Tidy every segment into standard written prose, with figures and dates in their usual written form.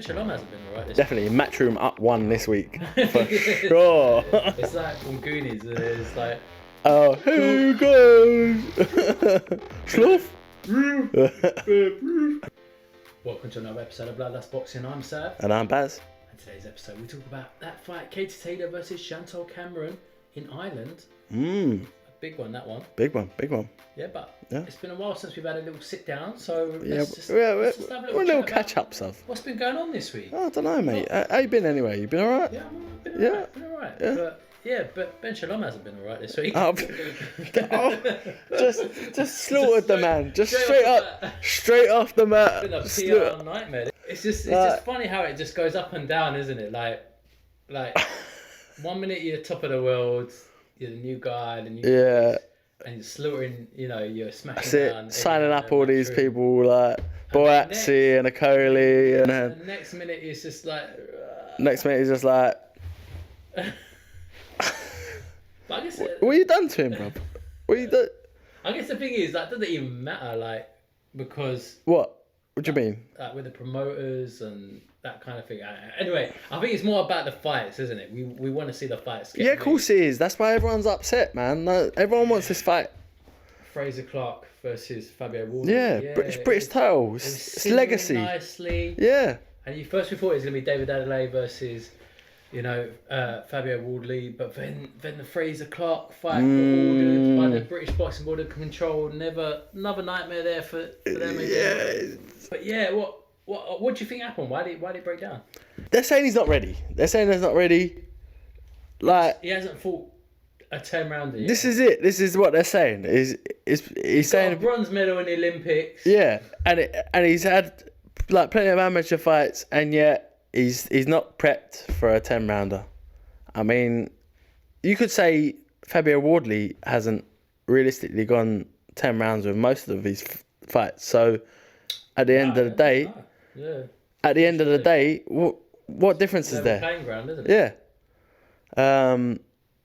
SHALOM hasn't been alright this Definitely, Matchroom up 1 this week. For sure. It's like from Goonies, it's like... Oh, who goes? Sloth? Welcome to another episode of Bloodlust Boxing. I'm Sav. And I'm Baz. And today's episode we talk about that fight, Katie Taylor versus Chantelle Cameron in Ireland. A big one, that one. Big one. Yeah, but it's been a while since we've had a little sit down, so let's just have a little catch up, Sav. What's been going on this week? Oh, I don't know, mate. How you been anyway? You been alright? Yeah, I've been alright. But SHALOM hasn't been alright this week. Just slaughtered the man. Just straight off the mat. It's been a PR nightmare. It's just funny how it just goes up and down, isn't it? Like 1 minute you're top of the world, you're the new guy, and you're slaughtering, you're smashing down. Signing up all these people like Boatsi and Akoli, and then the next minute it's just like. Next minute he's just like. But I guess what you done to him, bro? What you done? I guess the thing is that doesn't even matter, because. What do you mean? With the promoters and that kind of thing. Anyway, I think it's more about the fights, isn't it? We want to see the fights. Yeah, of course it is. That's why everyone's upset, man. Everyone wants this fight. Frazer Clarke versus Fabio WARDLEY. Yeah, British title. It's legacy. Nicely. Yeah. And you first thought it was going to be David Adelaide versus, Fabio WARDLEY, but then the Frazer Clarke fight got ordered by the British Boxing Board of Control. Another nightmare there for them again. Yeah. But yeah, what do you think happened? Why did it break down? They're saying he's not ready. They're saying he's not ready. He hasn't fought a 10-rounder yet. This is it. This is what they're saying. He's saying got a bronze medal in the Olympics. Yeah, and he's had plenty of amateur fights, and yet he's not prepped for a 10-rounder. I mean, you could say Fabio WARDLEY hasn't realistically gone 10 rounds with most of his fights. So at the end of the day, what difference is there? Playing ground, isn't it? Yeah.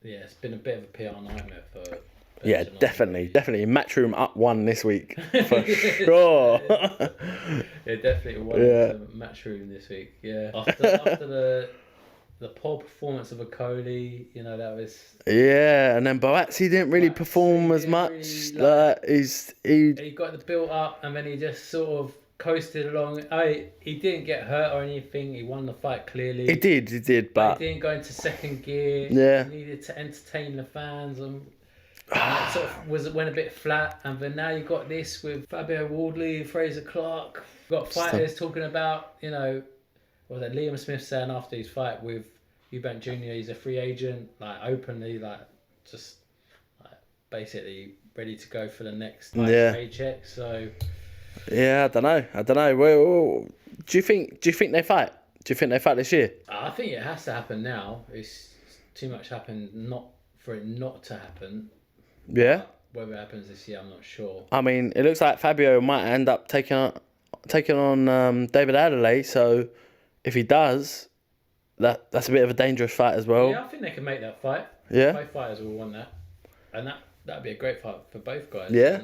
Yeah, it's been a bit of a PR nightmare for. Yeah, definitely. Matchroom up 1 this week for sure. Yeah, definitely won Matchroom this week. Yeah, after the poor performance of Akoli, that was. Yeah, and then Boatsi didn't really perform as much. He got the build up, and then he just sort of coasted along. He didn't get hurt or anything. He won the fight clearly. He did, but he didn't go into second gear. Yeah, he needed to entertain the fans and that sort of went a bit flat. And then now you got this with Fabio WARDLEY, Frazer Clarke. You've got fighters talking about, what was that? Liam Smith saying after his fight with Eubank Jr. he's a free agent, openly, basically ready to go for the next paycheck. So. Yeah, I don't know. Well, do you think they fight? Do you think they fight this year? I think it has to happen now. It's too much happened for it not to happen. Yeah. Whether it happens this year, I'm not sure. I mean, it looks like Fabio might end up taking on David Adelaide. So if he does, that's a bit of a dangerous fight as well. Yeah, I think they can make that fight. Yeah. Both fighters will want that, and that'd be a great fight for both guys. Yeah.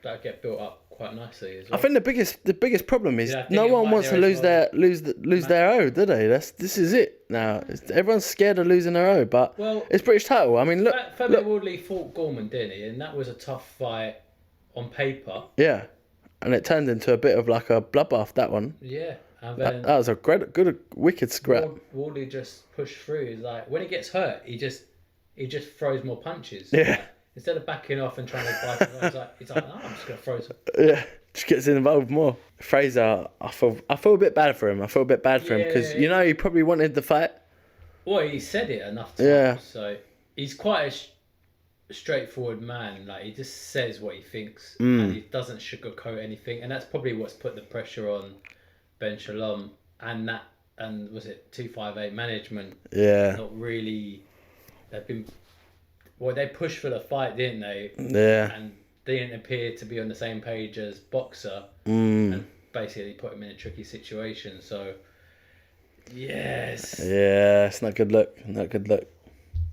That'd get built up quite nicely as well. I think the biggest problem is no one wants to lose their O, do they? This is it now. Everyone's scared of losing their O, but it's British title. I mean, look. Fabio WARDLEY fought Gorman, didn't he? And that was a tough fight on paper. Yeah, and it turned into a bit of like a bloodbath. That one. Yeah, and then that was a good, wicked scrap. WARDLEY just pushed through. He's like, when he gets hurt, he just throws more punches. Yeah. Instead of backing off and trying to fight, he's like, I'm just gonna throw some. Yeah, just gets involved more. Frazer, I feel a bit bad for him. Because he probably wanted the fight. Well, he said it enough times. Yeah. So he's quite a straightforward man. He just says what he thinks, and he doesn't sugarcoat anything. And that's probably what's put the pressure on SHALOM and was it 258 management? Yeah. Not really. They've been. Well, they pushed for the fight, didn't they? Yeah. And they didn't appear to be on the same page as Boxer. And basically put him in a tricky situation. So, yes. Yeah, it's not good look.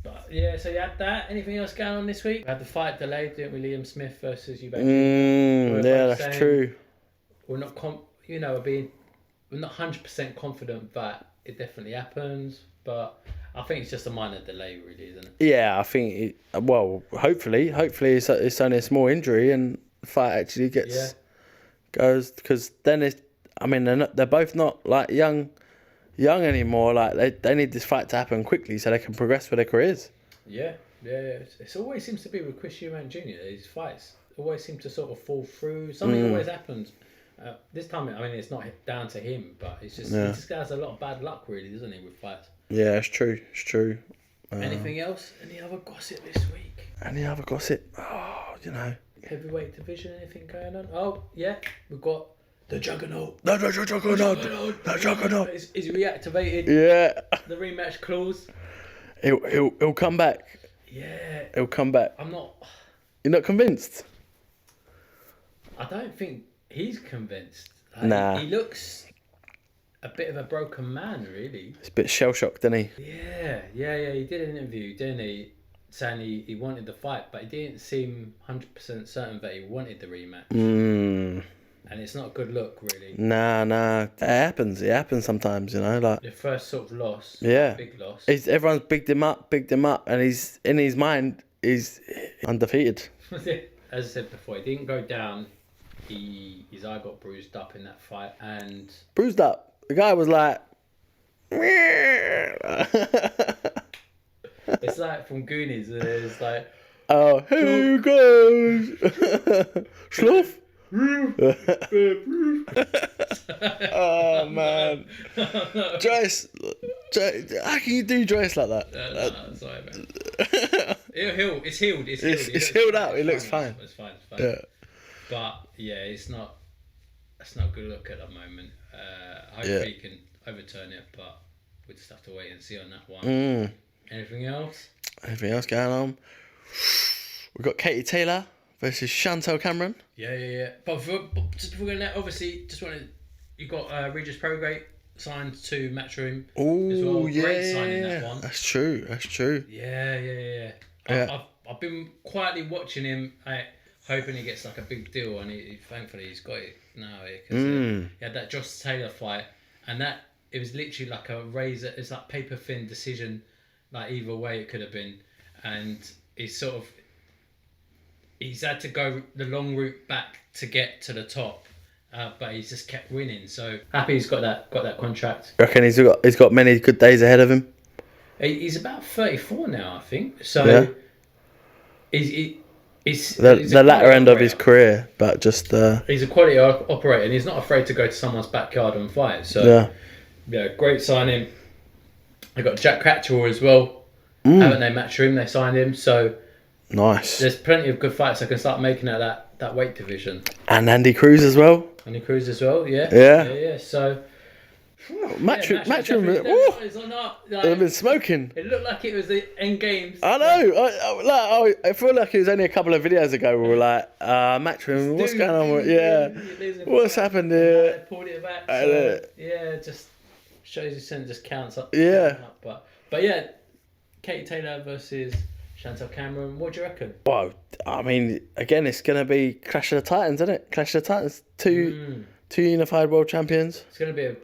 But, yeah, so you had that. Anything else going on this week? We had the fight delayed, didn't we? Liam Smith versus Eubank. Yeah, that's true. We're not, we're being we're not 100% confident that it definitely happens, but I think it's just a minor delay, really, isn't it? Yeah, I think. Hopefully it's only a small injury and the fight actually goes, because then it's. I mean, they're both not like young anymore. Like they need this fight to happen quickly so they can progress with their careers. Yeah. It always seems to be with Chris Eubank Jr. These fights always seem to sort of fall through. Something always happens. This time, I mean, it's not down to him, but it's just he just has a lot of bad luck, really, doesn't he, with fights? Yeah, it's true. Anything else? Any other gossip this week? Any other gossip? Oh, Heavyweight division, anything going on? Oh, yeah, we've got the Juggernaut. The Juggernaut. Is reactivated. Yeah. The rematch clause. He'll come back. Yeah. He'll come back. I'm not. You're not convinced? I don't think he's convinced. Nah. He looks a bit of a broken man, really. He's a bit shell shocked, isn't he? Yeah. He did an interview, didn't he? Saying he wanted the fight, but he didn't seem 100% certain that he wanted the rematch. And it's not a good look, really. Nah. It happens sometimes, like. The first sort of loss. Yeah. Big loss. Everyone's bigged him up, and he's in his mind, he's undefeated. As I said before, he didn't go down. His eye got bruised up in that fight, and bruised up. The guy was like. It's like from Goonies. It's like. Oh, here goes. Schluff. Oh man, Joyce, how can you do Joyce like that? No, sorry, man. It's healed. It's healed out. It looks fine. It's fine. Yeah. But yeah, it's not a good look at the moment. Hopefully he can overturn it, but we'll just have to wait and see on that one. Anything else? Anything else going on? We've got Katie Taylor versus Chantelle Cameron. Yeah. But just before going there, obviously, you got Regis Prograde signed to Matchroom as well. Great signing, that one. That's true. Yeah. I've been quietly watching him, hoping he gets like a big deal, and thankfully he's got it now. Because he had that Josh Taylor fight, and it was literally like a razor. It's like paper thin decision, like either way it could have been, and he's had to go the long route back to get to the top, but he's just kept winning. So happy he's got that contract. I reckon he's got many good days ahead of him. He's about 34 now, I think. So he's the latter end of his career, but just he's a quality operator, and he's not afraid to go to someone's backyard and fight. So great signing. They got Jack Catchall as well. Haven't they? Matchroom, they signed him. So. Nice. There's plenty of good fights I can start making at that weight division. And Andy Cruz as well. Yeah. So Matchroom they've been smoking. It looked like it was the end games. I know. I feel like it was only a couple of videos ago we were like, Matchroom, what's going on? What's happened here? They pulled it back. So, just shows you something just counts up. Yeah. But yeah, Katie Taylor versus Chantelle Cameron, what do you reckon? Well, I mean, again, it's going to be Clash of the Titans, isn't it? Clash of the Titans, two unified world champions. It's going to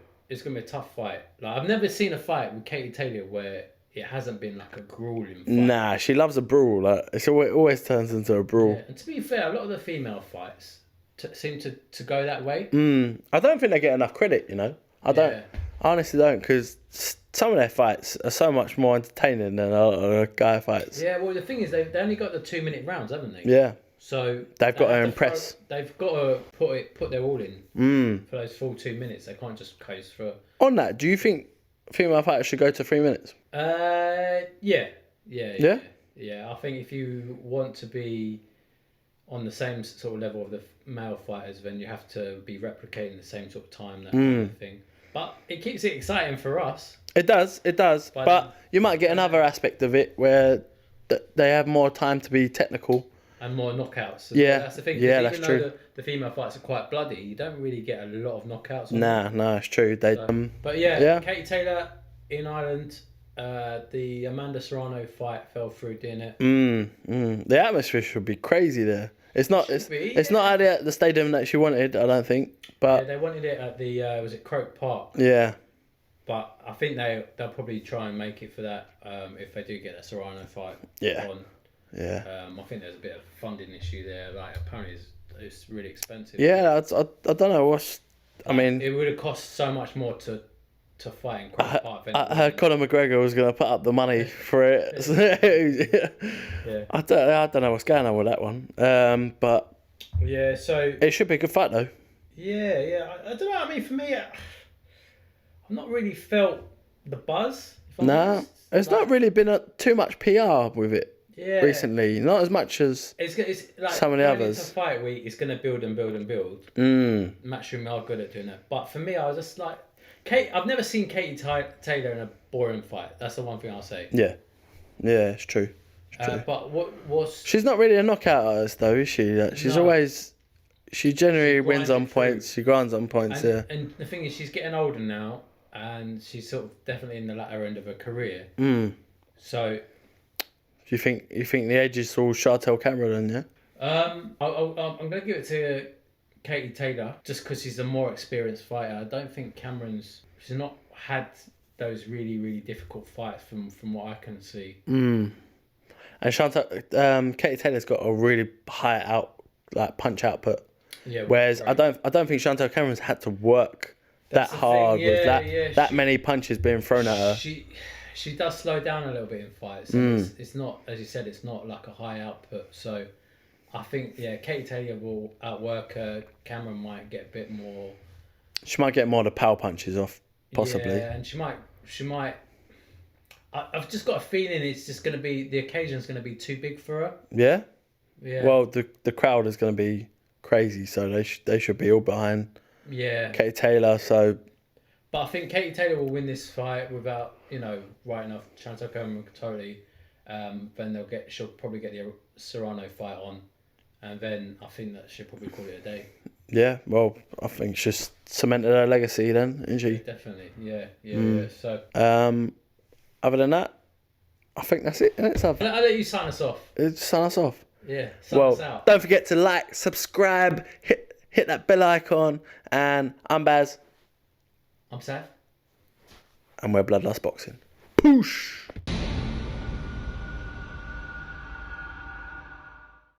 be a tough fight. Like, I've never seen a fight with Katie Taylor where it hasn't been like a grueling fight. Nah, she loves a brawl. Like, it always turns into a brawl. Yeah. And to be fair, a lot of the female fights seem to go that way. I don't think they get enough credit, I honestly don't, because some of their fights are so much more entertaining than a guy fights. Yeah, well, the thing is, they only got the 2-minute rounds, haven't they? Yeah. So they've got to impress. They've got to put their all in for those full 2 minutes. They can't just coast through. On that, do you think female fighters should go to 3 minutes? Yeah. I think if you want to be on the same sort of level of the male fighters, then you have to be replicating the same sort of time, that kind of thing. But it keeps it exciting for us. It does. But you might get another aspect of it where they have more time to be technical. And more knockouts. Yeah, that's the thing. Yeah, that's true. Even though the female fights are quite bloody, you don't really get a lot of knockouts. No, it's true. But yeah, Katie Taylor in Ireland. The Amanda Serrano fight fell through, didn't it? The atmosphere should be crazy there. It's not. It's not at the stadium that she wanted. I don't think. But they wanted it at the was it Croke Park? Yeah. But I think they'll probably try and make it for that if they do get a Serrano fight on. Yeah. I think there's a bit of funding issue there. Like apparently it's really expensive. Yeah, I don't know what's. I mean, it would have cost so much more to fight in Croke Park. I heard Conor McGregor was going to put up the money for it. Yeah. I don't know what's going on with that one. But yeah, so it should be a good fight though. Yeah. I don't know. I mean, for me, I've not really felt the buzz. No, there's not really been too much PR with it recently. Not as much as it's like some of the others. Into fight week, it's going to build and build and build. Matchroom are good at doing that. But for me, I was just like, I've never seen Katie Taylor in a boring fight. That's the one thing I'll say. Yeah, it's true. But what's... She's not really a knockout artist though, is she? She's always... She generally wins on points. She grinds on points, And the thing is, she's getting older now, and she's sort of definitely in the latter end of her career. So... Do you think the age is all Chantelle Cameron then, yeah? I'm going to give it to Katie Taylor, just because she's a more experienced fighter. I don't think she's not had those really, really difficult fights from what I can see. And Katie Taylor's got a really high punch output. Yeah. Whereas I don't think Chantelle Cameron's had to work that hard with that many punches being thrown at her. She does slow down a little bit in fights. So it's not, as you said, it's not like a high output. So I think Katie Taylor will outwork her. Cameron might get a bit more. She might get more of the power punches off, possibly. Yeah, and she might. I've just got a feeling it's just going to be, the occasion's going to be too big for her. Yeah. Yeah. Well, the crowd is going to be crazy, so they should be all behind. Yeah. Katie Taylor. So. But I think Katie Taylor will win this fight without writing off Chantelle Cameron totally. Then she'll probably get the Serrano fight on, and then I think that she'll probably call it a day. Yeah, well, I think she's cemented her legacy then, isn't she? Definitely, yeah. So, other than that, I think that's it, isn't it, Sav? I'll let you sign us off. Sign us off. Yeah, sign us out. Don't forget to like, subscribe, hit that bell icon, and I'm Baz. I'm Sav. And we're Bloodlust Boxing. Poosh!